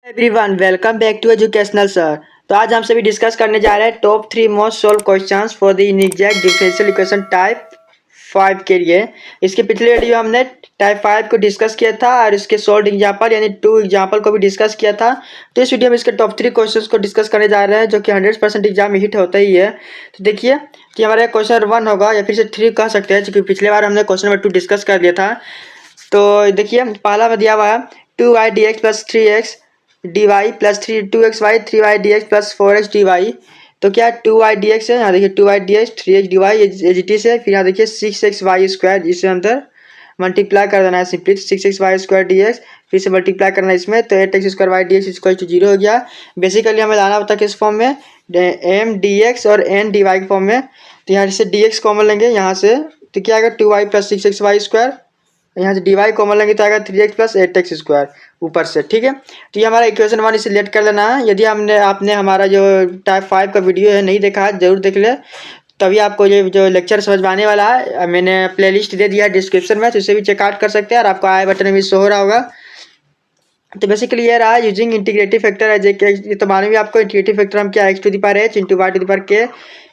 Everyone welcome back to educational sir. तो आज हम सभी डिस्कस करने जा रहे हैं top 3 most solved questions for the inexact differential equation type 5 के लिए। इसके पिछले वीडियो हमने टाइप 5 को डिस्कस किया था और इसके सोल्व एग्जांपल यानी 2 एग्जांपल को भी डिस्कस किया था। तो इस वीडियो में इसके टॉप 3 क्वेश्चंस को डिस्कस करने जा रहे हैं जो कि 100% एग्जाम में हिट होता ही है। तो देखिए कि हमारा क्वेश्चन 1 होगा या फिर से 3 कह सकते हैं क्योंकि पिछले बार हमने क्वेश्चन नंबर 2 डिस्कस कर लिया था। तो देखिए पहला में दिया हुआ है 2y dx plus 3x dy plus 2xy 3y dx plus 4x dy। तो क्या 2y dx है, यहाँ देखिए 2y dx 3x dy as it is से, फिर यहाँ देखिए 6xy स्क्वायर जिससे अंदर मल्टीप्लाई कर देना है सिंपली 6xy स्क्वायर dx, फिर से मल्टीप्लाई करना है इसमें तो 8x square y dx equal to 0 हो गया। बेसिकली हमें लाना होता है किस फॉर्म में, m dx और n dy के फॉर्म में। तो यहाँ से dx कॉमन लेंगे यहाँ से तो क्या आएगा 2y प्लस 6xy स्क्वायर, यहाँ से dy कॉमन लेंगे तो आएगा 3x प्लस 8x स्क्वायर ऊपर से। ठीक है, तो ये हमारा इक्वेशन 1 इसे लेट कर लेना है। यदि आपने हमारा जो टाइप 5 का वीडियो है नहीं देखा है जरूर देख ले, तभी आपको ये जो लेक्चर समझ में आने वाला है। मैंने प्लेलिस्ट दे दिया है डिस्क्रिप्शन में, तो इसे भी चेकआउट कर सकते हैं और आपको आई बटन में भी शो हो रहा होगा। तो बेसिकली ये रहा यूजिंग इंटीग्रेटिव फैक्टर है ये तो मालूम ही आपको। इंटीग्रेटिव फैक्टर हम क्या x to the power h into y to the power k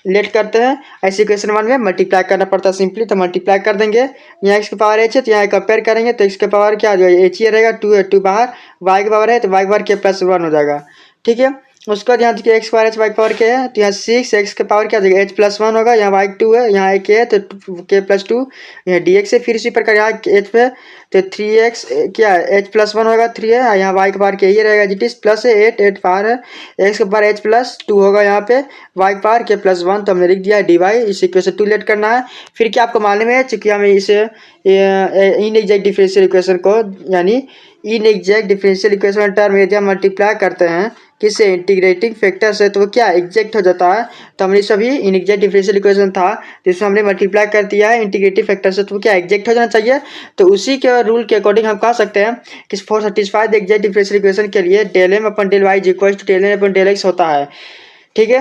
let करते हैं। ऐसे इक्वेशन 1 में मल्टीप्लाई करना पड़ता है सिंपली, तो मल्टीप्लाई कर देंगे। यहाँ x की पावर h है तो यहाँ कंपेयर करेंगे तो x की पावर क्या हो जाएगा h ही रहेगा, 2 बाहर y की पावर है तो y की पावर k प्लस 1 हो जाएगा। ठीक है, उसके बाद यहाँ देखिए x power h y power k है तो यहाँ 6x के पावर क्या हो जाएगा h प्लस 1 होगा, यहाँ y 2 है यहाँ k है तो k प्लस 2 यहाँ dx है। फिर इसी प्रकार यहाँ h पे तो 3x क्या है h प्लस 1 होगा 3 है, यहाँ y के पावर के ही रहेगा जिटिस प्लस है 8 पावर है x के पावर h प्लस 2 होगा यहाँ पे y के पावर k प्लस 1, तो हमने लिख दिया dy। इस इक्वेशन 2 लेट करना है। फिर क्या आपको मालूम है चूंकि हमें इसे इनएग्जैक्ट डिफरेंशियल इक्वेशन को यानी इनएग्जैक्ट डिफरेंशियल इक्वेशन टर्म यदि हम मल्टीप्लाई करते हैं किससे इंटीग्रेटिंग फैक्टर से तो वो क्या एग्जैक्ट हो जाता है। तो हमने सभी इनएग्जैक्ट डिफरेंशियल इक्वेशन था जिसमें हमने मल्टीप्लाई कर दिया है इंटीग्रेटिव फैक्टर से तो वो क्या एग्जैक्ट हो जाना चाहिए। तो उसी के रूल के अकॉर्डिंग हम कह सकते हैं कि for satisfy the exact differential equation के लिए del M upon del y is equal to del N upon del x होता है। ठीक है,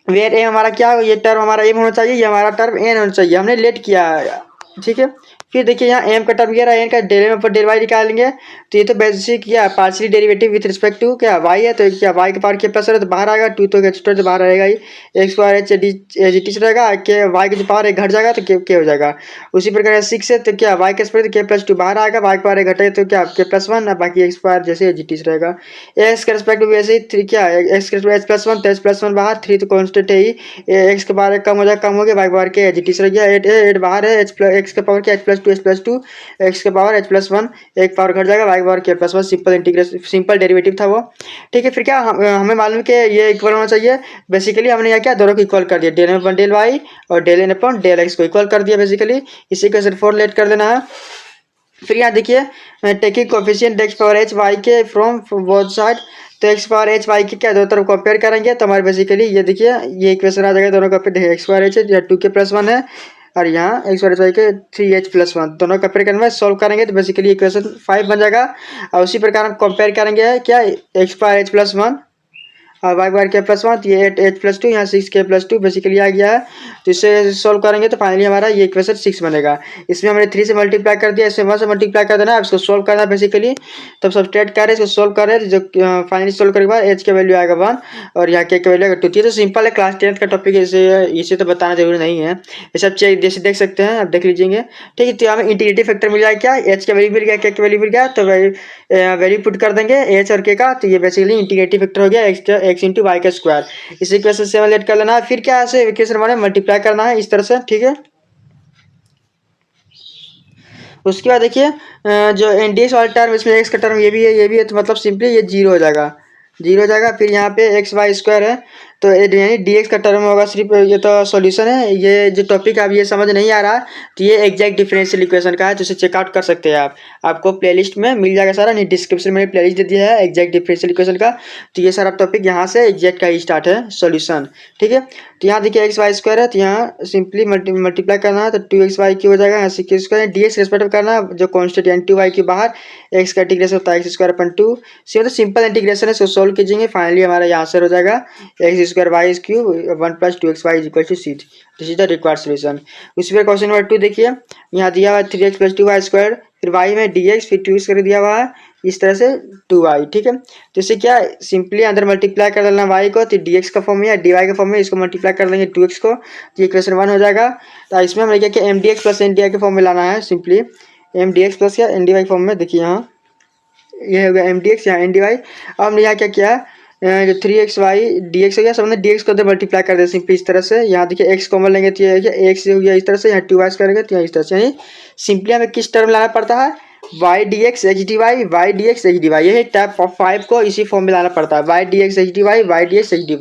वेयर एम हमारा क्या, ये टर्म हमारा एम होना चाहिए, ये हमारा टर्म एन होना चाहिए, हमने लेट किया है। ठीक है, फिर देखिए यहाँ एम का टर्म ये रहा, एन का डेल एम पर डेल वाई निकालेंगे तो ये तो बेसिक क्या partially derivative with respect to क्या वाई है तो क्या वाई के पावर के प्लस है तो बाहर आएगा 2 तो एक्स्ट्रा तो बाहर आएगा ही एक्स पावर एच एच रहेगा के वाई के जो पावर घट जाएगा तो के हो जाएगा। उसी प्रकार 6 है तो क्या वाई के स्क्वायर तो के प्लस 2 बाहर आएगा, वाई के पावर घटे तो क्या के प्लस 1 बाकी एक्स पावर जैसे एच रहेगा। एक्स के रिस्पेक्ट में वैसे ही 3 क्या एक्स के एच प्लस 1 तो एच प्लस 1 बाहर 3 तो कॉन्स्टेंट है ही, एक्स के पावर कम हो जाएगा कम हो गया वाई के पावर के एच रह गया 8 बाहर है एक्स के पावर के एच प्लस 2 एक्स के पावर एच प्लस 1 एक पावर घट जाएगा वाई के power k plus 1 simple integration simple derivative था वो। ठीक है, फिर क्या हमें मालूम है कि ये इक्वल होना चाहिए। बेसिकली हमने यहाँ क्या दोनों को इक्वल कर दिया, del M upon del y और del N upon del x को इक्वल कर दिया बेसिकली। इसी को 4 लेट कर देना है। फिर यहाँ देखिए taking coefficient x power h y k from both side तो x power h y k क्या दो तरफ कंपेयर करेंगे तो हमारे बेसिकली ये देखिए ये इक्वेशन आ जाएगा दोनों का पे एक्स पावर एच है 2 के प्लस 1 है और यहाँ एक्स वाई वाई के 3h प्लस 1 दोनों कंपेयर करने में सॉल्व करेंगे तो बेसिकली इक्वेशन 5 बन जाएगा। और उसी प्रकार हम कंपेयर करेंगे क्या एक्स पावर एच प्लस 1 और वाई बार के प्लस 1 तो ये 8h प्लस 2 यहाँ 6k प्लस 2 बेसिकली आ गया है। तो इसे सॉल्व करेंगे तो फाइनली हमारा ये इक्वेशन 6 बनेगा। इसमें हमने 3 से मल्टीप्लाई कर दिया, इसमें 1 से मल्टीप्लाई कर देना है, इसको सॉल्व करना है बेसिकली। तब सब्सट्रैक्ट करें इसको सॉल्व करें जो फाइनली सॉल्व करने के बाद एच का वैल्यू आएगा 1 और यहाँ के वैल्यू आएगा 2। ये तो सिंपल है, क्लास 10th का टॉपिक है, इसे तो बताना जरूरी नहीं है, ये सब चेक जैसे देख सकते हैं आप देख लीजिएगा। ठीक है, तो हमें इंटीग्रेटिव फैक्टर मिल जाएगा क्या एच का वैल्यू मिल गया, के का वैल्यू मिल गया तो वैल्यू पुट कर देंगे एच और के का, तो ये बेसिकली इंटीग्रेटिव फैक्टर हो गया एक्स इंटू वाई का स्क्वायर। इस इक्वेशन 7 लेट कर लेना है। फिर क्या ऐसे इक्वेशन में मल्टीप्लाई करना है इस तरह से। ठीक है, उसके बाद देखिए जो एनडीएक्स वाला टर्म इसमें एक्स का टर्म ये भी है तो मतलब सिंपली ये 0 हो जाएगा फिर यहाँ पे एक्स वाई स्क्वायर है तो यानी डी एक्स का टर्म होगा सिर्फ, ये तो सॉल्यूशन है। ये जो टॉपिक आप ये समझ नहीं आ रहा तो ये एग्जैक्ट डिफरेंशियल इक्वेशन का है, जिसे चेकआउट कर सकते हैं आप, आपको प्लेलिस्ट में मिल जाएगा सारा, नहीं डिस्क्रिप्शन में प्लेलिस्ट दे दिया है एग्जैक्ट डिफरेंशियल इक्वेशन का। तो ये सारा टॉपिक यहाँ से एग्जैक्ट का ही स्टार्ट है सॉल्यूशन। ठीक है, तो यहाँ देखिए एक्स वाई स्क्वायर है तो यहाँ सिंपली मल्टीप्लाई करना है तो 2xy की हो जाएगा, यहाँ six square D x respect करना जो कॉन्स्टेंट यानी 2y के बाहर एक्स का इंटीग्रेशन होता है एक्स स्क्वायर अपन 2 तो सिंपल इंटीग्रेशन है, इसको सोल्व कीजिएंगे फाइनली हमारा यहाँ आंसर हो जाएगा x square y is cube 1 plus 2xy is equal to 6। This is the required solution. उसी पर क्वेश्चन नंबर 2 देखिए यहाँ दिया हुआ 3x प्लस 2y स्क्वायर फिर y में dx फिर 2x कर दिया हुआ है इस तरह से 2y, ठीक है। तो इससे क्या सिंपली अंदर मल्टीप्लाई कर देना y को, तो dx का फॉर्म है, dy का फॉर्म है, इसको मल्टीप्लाई कर देंगे 2x को, तो इक्वेशन 1 हो जाएगा। तो इसमें हमने क्या किया, mdx प्लस ndy के फॉर्म में लाना है, सिंपली mdx प्लस या ndy फॉर्म में। देखिए यहाँ ये हो गया mdx, यहाँ ndy। अब हमने यहाँ क्या किया, जो 3xy dx हो गया, सबने dx को अंदर मल्टीप्लाई कर दिया सिंपली इस तरह से। यहाँ देखिए x कॉमन लेंगे तो ये x हो गया इस तरह से, यहाँ 2y करेंगे तो यहाँ इस तरह से। यानी सिंपली हमें किस टर्म लाना पड़ता है, y dx h dy, y dx h dy, यही टाइप ऑफ 5 को इसी फॉर्म में लाना पड़ता है, y dx h dy, y dx h dy।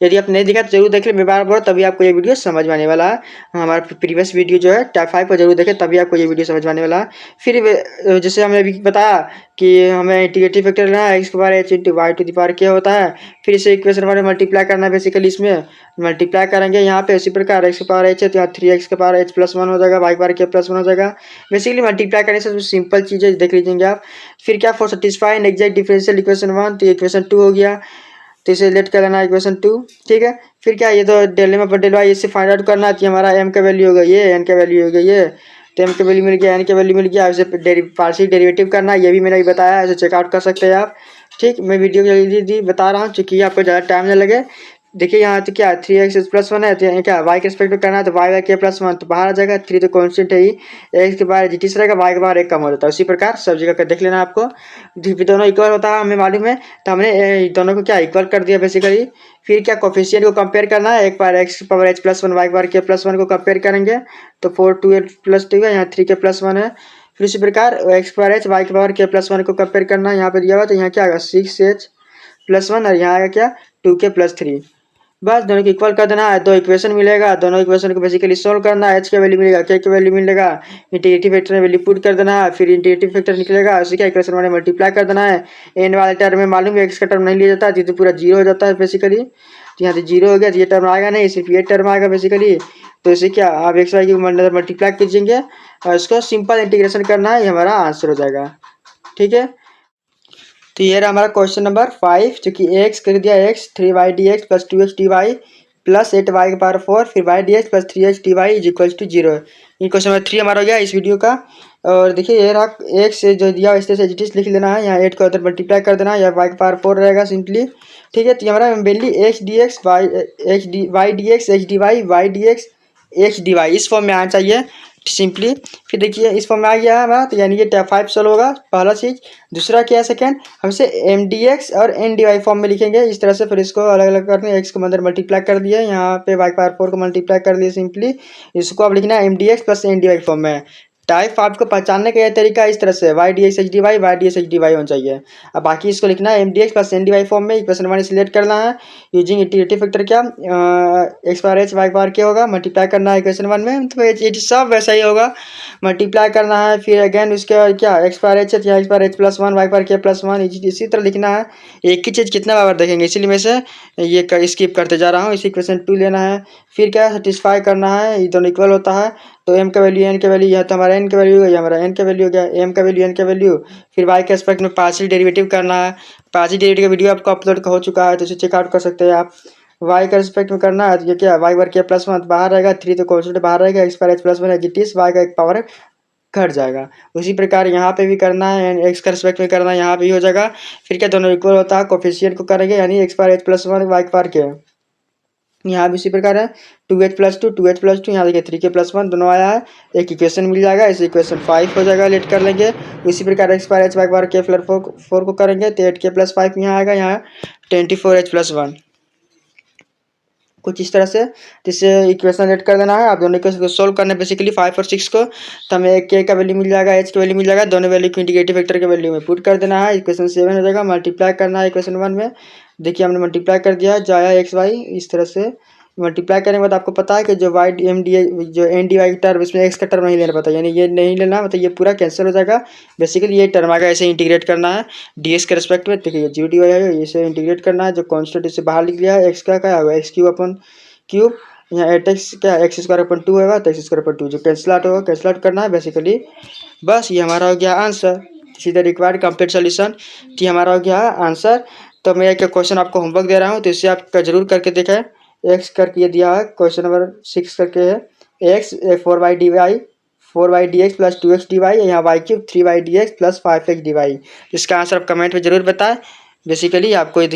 यदि आप नहीं देखा तो जरूर देख ले, मैं बार बार, तभी आपको ये वीडियो समझ में आने वाला है। हमारा प्रीवियस वीडियो जो है टाइप 5 को जरूर देखें, तभी आपको ये वीडियो समझ में आने वाला है। फिर जैसे हमने अभी बताया कि हमें इंटीग्रेटिव फैक्टर लेना है, एक्स के power h into y to the power क्या होता है, फिर इसे इक्वेशन में मल्टीप्लाई करना है, बेसिकली इसमें मल्टीप्लाई करेंगे यहाँ पे इसी प्रकार, एक्स के पावर एच है तो यहाँ 3x के पावर एच प्लस 1 हो जाएगा, वाई के पावर के प्लस 1 हो जाएगा। बेसिकली मल्टीप्लाई करने से सिंपल चीज़ें देख लीजिएंगे आप। फिर क्या, for satisfying exact differential equation 1, तो इक्वेशन 2 हो गया, तो इसे लेट कर लेना इक्वेशन 2, ठीक है। फिर क्या, ये तो डेल में डेल वाई, इससे फाइंड आउट करना है, हमारा m का वैल्यू हो गया ये, n का वैल्यू हो गया ये, तो m का वैल्यू मिल गया, n का वैल्यू मिल गया, इसे पार्शियल डेरिवेटिव करना है, ये भी मैंने बताया, इसे चेकआउट कर सकते हैं आप, ठीक। मैं वीडियो जल्दी बता रहा हूँ चूँकि आपको ज़्यादा टाइम न लगे। देखिए यहाँ तो क्या 3x प्लस 1 है, तो यहाँ क्या y के रिस्पेक्ट में करना है, तो y के प्लस 1 तो बाहर आ जाएगा, 3 तो कॉन्स्टेंट है ही, x के बाहर जीटी से रहेगा, y के बाहर एक कम हो जाता है। उसी प्रकार सब जगह का देख लेना आपको, दोनों इक्वल होता है हमें मालूम है, तो हमने दोनों को क्या इक्वल कर दिया बेसिकली। फिर क्या, कोफिशिएंट को कंपेयर करना है, एक बार x power h plus 1 y के बार के प्लस 1 को कंपेयर करेंगे, तो 4 2 प्लस 2 है, यहाँ 3 के प्लस 1 है। फिर इसी प्रकार x पावर h y के पावर के प्लस 1 को कंपेयर करना है, यहाँ पे दिया हुआ, तो यहाँ क्या आएगा 6h प्लस 1, और यहाँ आएगा क्या 2k प्लस 3। बस दोनों को इक्वल कर देना है, दो इक्वेशन मिलेगा, दोनों इक्वेशन को बेसिकली सोल्व करना है, h का वैल्यू मिलेगा, k का वैल्यू मिलेगा, इंटीग्रेटिव फैक्टर में वैल्यू पुट कर देना है, फिर इंटीग्रेटिव फैक्टर निकलेगा, उसी का इक्वेशन वाले मल्टीप्लाई कर देना है। n वाले टर्म में मालूम है x का टर्म नहीं लिया जाता, तो पूरा जीरो हो जाता है बेसिकली, तो यहाँ से जीरो हो गया, तो ये टर्म आएगा नहीं, सिर्फ ये टर्म आएगा बेसिकली। तो इसे क्या, आप एक्स वाई की मल्टीप्लाई कीजिएंगे और इसको सिंपल इंटीग्रेशन करना है, ये हमारा आंसर हो जाएगा, ठीक है। तो ये रहा हमारा क्वेश्चन नंबर 5, जो कि x कर दिया x 3y dx plus 2x dy plus 8y के पावर 4, फिर y dx plus 3x dy is equals to 0। ये क्वेश्चन नंबर 3 हमारा हो गया इस वीडियो का। और देखिए ये रहा x से जो दिया इस तरह से जिटिस लिख लेना है, यहाँ 8 को उधर मल्टीप्लाई कर देना है, या y के पावर 4 रहेगा सिंपली, ठीक है। तो हमारा mainly x dx y dx h dy y dx h dy इस फॉर्म में आना चाहिए सिंपली। फिर देखिए इस फॉर्म में आ गया है हमारा, तो यानी ये टाइप 5 सॉल्व होगा, पहला चीज़। दूसरा क्या है, सेकंड हम इसे एम डी एक्स और एन डी वाई फॉर्म में लिखेंगे इस तरह से। फिर इसको अलग अलग करके एक्स को अंदर मल्टीप्लाई कर दिया, यहाँ पे वाई पावर 4 को मल्टीप्लाई कर दिया सिंपली। इसको अब लिखना है M d x plus N d y form में। टाइप 5 को पहचानने का यह तरीका इस तरह से, y d x h d y होना चाहिए। अब बाकी इसको लिखना है M d x plus N d y form में, इक्वेशन 1 सिलेक्ट करना है यूजिंग इंटीग्रेटिव फैक्टर क्या x power h y power क्या होगा, मल्टीप्लाई करना है इक्वेशन 1 में, तो ये सब वैसा ही होगा, मल्टीप्लाई करना है। फिर अगेन उसके क्या एक्स पावर एच है, x power h plus 1 y power k plus 1, इसी तरह लिखना है। एक ही चीज़ कितना बार देखेंगे, इसीलिए मैं से ये स्किप करते जा रहा हूँ। इसी इक्वेशन 2 लेना है, फिर क्या सेटिस्फाई करना है, ये दोनों इक्वल होता है, तो m का वैल्यू n का वैल्यू, यहाँ तो हमारा n का वैल्यू हो गया, हमारा n का वैल्यू हो गया, m का वैल्यू n का वैल्यू। फिर y के एस्पेक्ट में पार्शियल डेरिवेटिव करना है, पार्शियल डेरिवेटिव का वीडियो आपको अपलोड हो चुका है, तो इसे चेकआउट कर सकते हैं आप। y का रिस्पेक्ट में करना है, तो ये क्या y वर्ग के प्लस 1 बाहर रहेगा, 3 तो कॉन्स्टेंट बाहर रहेगा, x power h plus 1 एग्जिटिस y का एक पावर घट जाएगा। उसी प्रकार यहाँ पे भी करना है, एक्स का रिस्पेक्ट में करना है, यहाँ पे भी हो जाएगा। फिर क्या दोनों इक्वल होता है, कोफिशिएंट को करेंगे, यानी x power h plus 1 y power k, यहाँ भी इसी प्रकार है 2h प्लस 2 यहाँ देखिए 3k प्लस 1 दोनों आया है, एक इक्वेशन मिल जाएगा, इसे इक्वेशन 5 हो जाएगा, लेट कर लेंगे। इसी प्रकार x power h y power k plus 4 को करेंगे, तो 8k प्लस 5 यहाँ आएगा, यहाँ 24h प्लस 1, कुछ इस तरह से। जिससे इक्वेशन लेट कर देना है, आप दोनों इक्वेशन को सोल्व करना है बेसिकली 5 और 6 को, तो हमें k का वैल्यू मिल जाएगा, h का वैल्यू मिल जाएगा, दोनों वैल्यू को इंटीग्रेटिव फैक्टर के वैल्यू में पुट कर देना है, इक्वेशन 7 हो जाएगा। मल्टीप्लाई करना है इक्वेशन 1 में, देखिए हमने मल्टीप्लाई कर दिया, जाया एक्स वाई इस तरह से मल्टीप्लाई करने के बाद आपको पता है कि जो वाई एम डी जो एन डी वाई टर्म, इसमें एक्स का टर्म नहीं लेना पता, यानी ये नहीं लेना, मतलब ये पूरा कैंसिल हो जाएगा। बेसिकली ये टर्म आएगा, ऐसे इंटीग्रेट करना है डी एक्स के रिस्पेक्ट में। देखिए जी डी वाई है, इसे इंटीग्रेट करना है, जो कॉन्स्टेंट इसे बाहर लिख लिया है, एक्स का क्या होगा एक्स क्यूब अपन क्यूब, यहाँ 8x क्या एक्स स्क्वायर अपन 2 होगा, तो एक्स स्क्वायर अपन 2 जो कैंसिल आउट होगा, कैंसिल आउट करना है बेसिकली। बस ये हमारा हो गया आंसर, सीधा रिक्वायर्ड कंप्लीट सोल्यूशन, ये हमारा हो गया आंसर। तो मैं एक क्वेश्चन आपको होमवर्क दे रहा हूँ, तो इसे आप जरूर करके देखें। एक्स करके ये दिया है, क्वेश्चन नंबर 6 करके है, x 4y dy 4y/dx plus 2x dy, यहाँ y cube 3y/dx plus 5x dy। इसका आंसर आप कमेंट में जरूर बताएं। बेसिकली आपको ये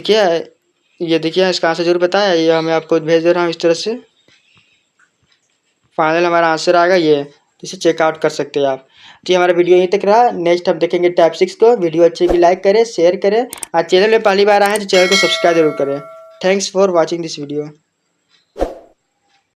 देखिए इसका आंसर जरूर बताएं। ये हमें आपको भेज दे रहा हूँ इस तरह से। फाइनल हमारा आंसर आएगा ये, इसे चेकआउट कर सकते हैं आप। तो ये हमारा वीडियो यहीं तक रहा। नेक्स्ट हम देखेंगे टाइप 6 को। वीडियो अच्छी लगी लाइक करें, शेयर करें और चैनल में पहली बार आए हैं तो चैनल को सब्सक्राइब जरूर करें। Thanks for watching this video.